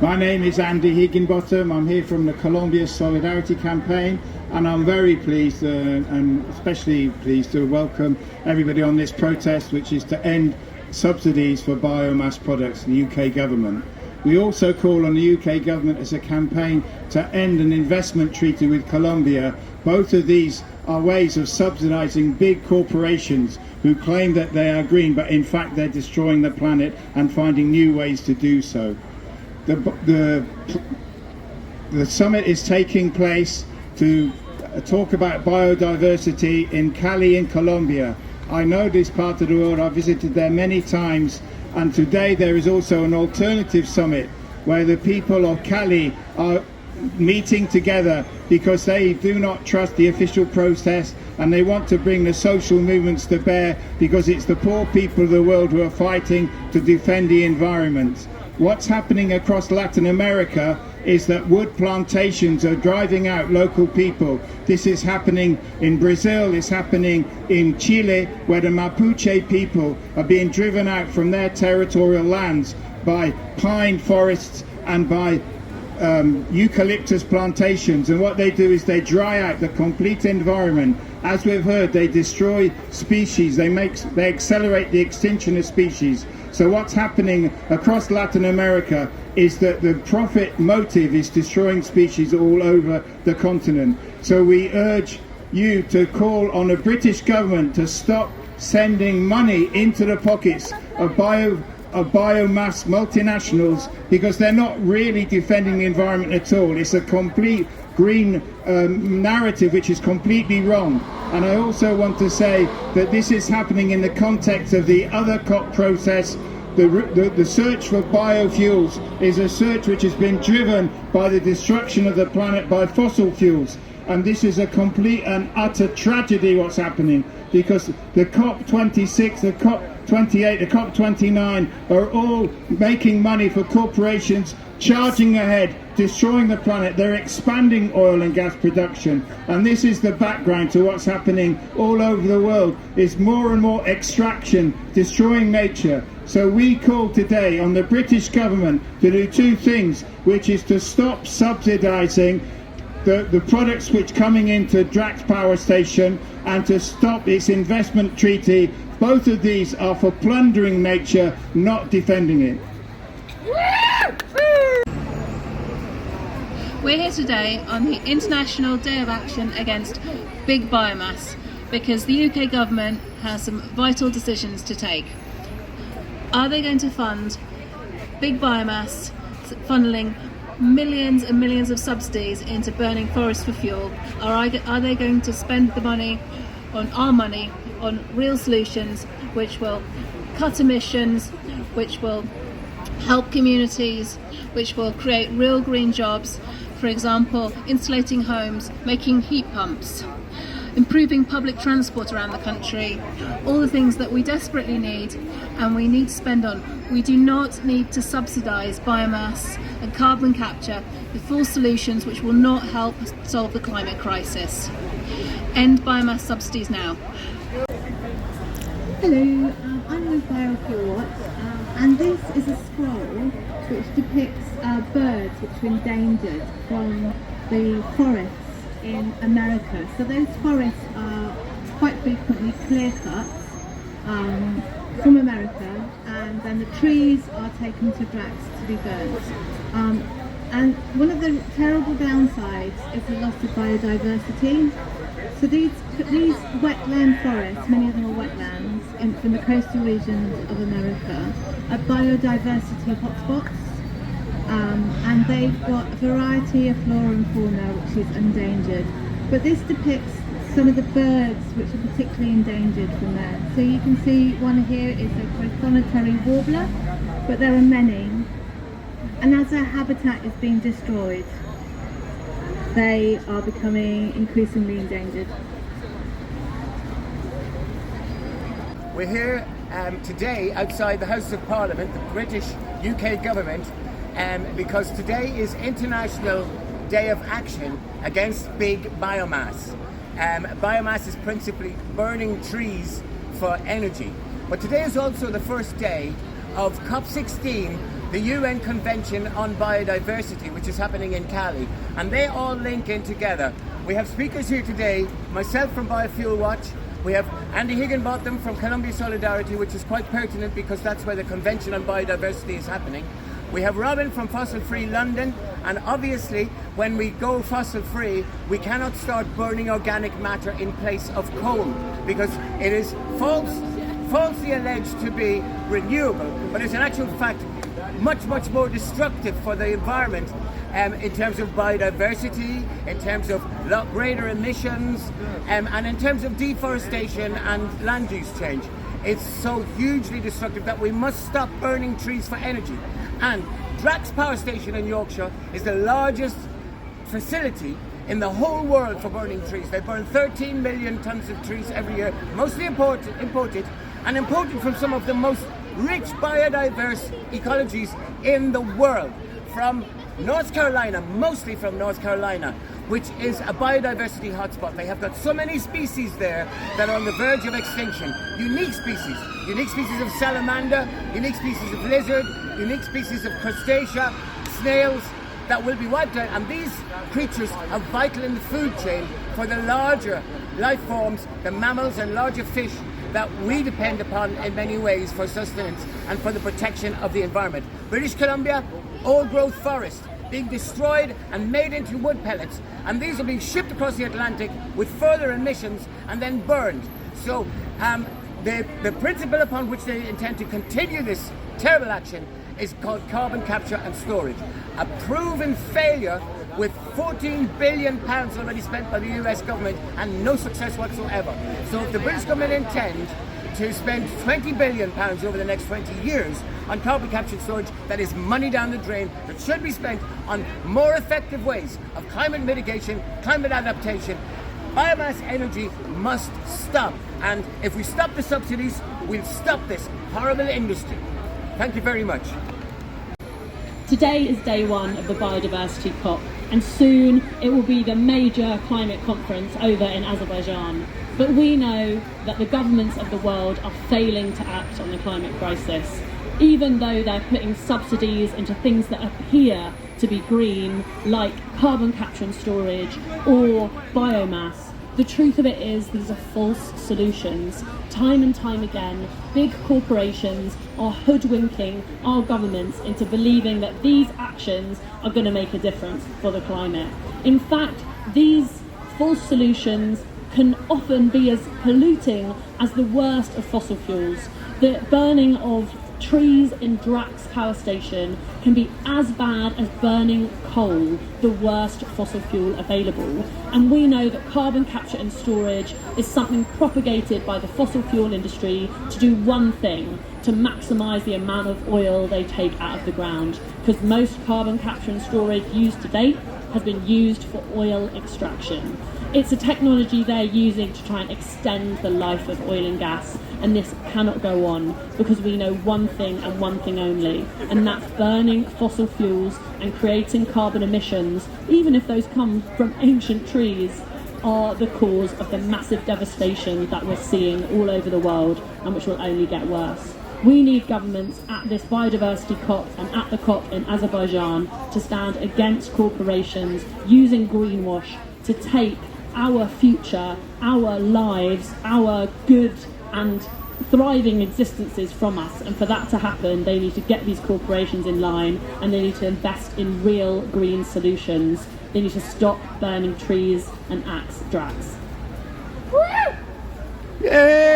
My name is Andy Higginbottom. I'm here from the Colombia Solidarity Campaign, and I'm very pleased and especially pleased to welcome everybody on this protest, which is to end subsidies for biomass products in the UK government. We also call on the UK government as a campaign to end an investment treaty with Colombia. Both of these are ways of subsidising big corporations who claim that they are green, but in fact they're destroying the planet and finding new ways to do so. The summit is taking place to talk about biodiversity in Cali in Colombia. I know this part of the world, I've visited there many times, and today there is also an alternative summit where the people of Cali are meeting together because they do not trust the official process and they want to bring the social movements to bear because it's the poor people of the world who are fighting to defend the environment. What's happening across Latin America is that wood plantations are driving out local people. This is happening in Brazil, it's happening in Chile, where the Mapuche people are being driven out from their territorial lands by pine forests and by eucalyptus plantations. And what they do is they dry out the complete environment. As we've heard, they destroy species, they accelerate the extinction of species. So what's happening across Latin America is that the profit motive is destroying species all over the continent. So we urge you to call on the British government to stop sending money into the pockets of biomass multinationals, because they're not really defending the environment at all. It's a complete green narrative which is completely wrong. And I also want to say that this is happening in the context of the other COP process. The search for biofuels is a search which has been driven by the destruction of the planet by fossil fuels. And this is a complete and utter tragedy what's happening, because the COP26, the COP28, the COP29 are all making money for corporations, charging ahead, destroying the planet. They're expanding oil and gas production, and this is the background to what's happening all over the world, is more and more extraction, destroying nature. So we call today on the British government to do two things, which is to stop subsidising the products which coming into Drax power station and to stop its investment treaty. Both of these are for plundering nature, not defending it. We're here today on the International Day of Action against Big Biomass because the UK government has some vital decisions to take. Are they going to fund Big Biomass, funneling millions and millions of subsidies into burning forests for fuel? Are they going to spend the money, on real solutions which will cut emissions, which will help communities, which will create real green jobs? For example, insulating homes, making heat pumps, improving public transport around the country, all the things that we desperately need and we need to spend on. We do not need to subsidise biomass and carbon capture, the full solutions which will not help solve the climate crisis. End biomass subsidies now. Hello, I'm with Biofuel Watch, and this is a scroll which depicts birds which are endangered from the forests in America. So those forests are quite frequently clear cuts from America, and then the trees are taken to Drax to be burnt. And one of the terrible downsides is the loss of biodiversity. So these wetland forests, many of them are wetlands from the coastal regions of America, are biodiversity hotspots. And they've got a variety of flora and fauna which is endangered. But this depicts some of the birds which are particularly endangered from there. So you can see one here is a prothonotary warbler, but there are many. And as their habitat is being destroyed, they are becoming increasingly endangered. We're here today outside the House of Parliament, the British UK government, because today is International Day of Action against Big Biomass. Biomass is principally burning trees for energy. But today is also the first day of COP16, the UN Convention on Biodiversity, which is happening in Cali, and they all link in together. We have speakers here today, myself from Biofuel Watch, we have Andy Higginbotham from Columbia Solidarity, which is quite pertinent because that's where the Convention on Biodiversity is happening. We have Robin from Fossil Free London, and obviously when we go fossil free, we cannot start burning organic matter in place of coal because it is falsely alleged to be renewable, but it's in actual fact much more destructive for the environment in terms of biodiversity, in terms of lot greater emissions, and in terms of deforestation and land use change. It's so hugely destructive that we must stop burning trees for energy. And Drax Power Station in Yorkshire is the largest facility in the whole world for burning trees. They burn 13 million tons of trees every year, mostly imported from some of the most rich biodiverse ecologies in the world, from North Carolina, mostly from North Carolina, which is a biodiversity hotspot. They have got so many species there that are on the verge of extinction. Unique species of salamander, unique species of lizard, unique species of crustacea, snails that will be wiped out. And these creatures are vital in the food chain for the larger life forms, the mammals and larger fish that we depend upon in many ways for sustenance and for the protection of the environment. British Columbia, old growth forest being destroyed and made into wood pellets, and these are being shipped across the Atlantic with further emissions and then burned. So the principle upon which they intend to continue this terrible action is called carbon capture and storage, a proven failure with £14 billion already spent by the US government and no success whatsoever. So if the British government intend to spend £20 billion over the next 20 years on carbon capture and storage, that is money down the drain that should be spent on more effective ways of climate mitigation, climate adaptation. Biomass energy must stop, and if we stop the subsidies, we'll stop this horrible industry. Thank you very much. Today is day one of the Biodiversity COP, and soon it will be the major climate conference over in Azerbaijan. But we know that the governments of the world are failing to act on the climate crisis, even though they're putting subsidies into things that appear to be green, like carbon capture and storage or biomass. The truth of it is these are false solutions. Time and time again, big corporations are hoodwinking our governments into believing that these actions are going to make a difference for the climate. In fact, these false solutions can often be as polluting as the worst of fossil fuels. The burning of trees in Drax Power Station can be as bad as burning coal, the worst fossil fuel available. And we know that carbon capture and storage is something propagated by the fossil fuel industry to do one thing, to maximise the amount of oil they take out of the ground. Because most carbon capture and storage used to date has been used for oil extraction. It's a technology they're using to try and extend the life of oil and gas, and this cannot go on because we know one thing and one thing only, and that's burning fossil fuels and creating carbon emissions, even if those come from ancient trees, are the cause of the massive devastation that we're seeing all over the world and which will only get worse. We need governments at this biodiversity COP and at the COP in Azerbaijan to stand against corporations using greenwash to take our future, our lives, our good and thriving existences from us. And for that to happen, they need to get these corporations in line, and they need to invest in real green solutions. They need to stop burning trees and axe Drax. Yay!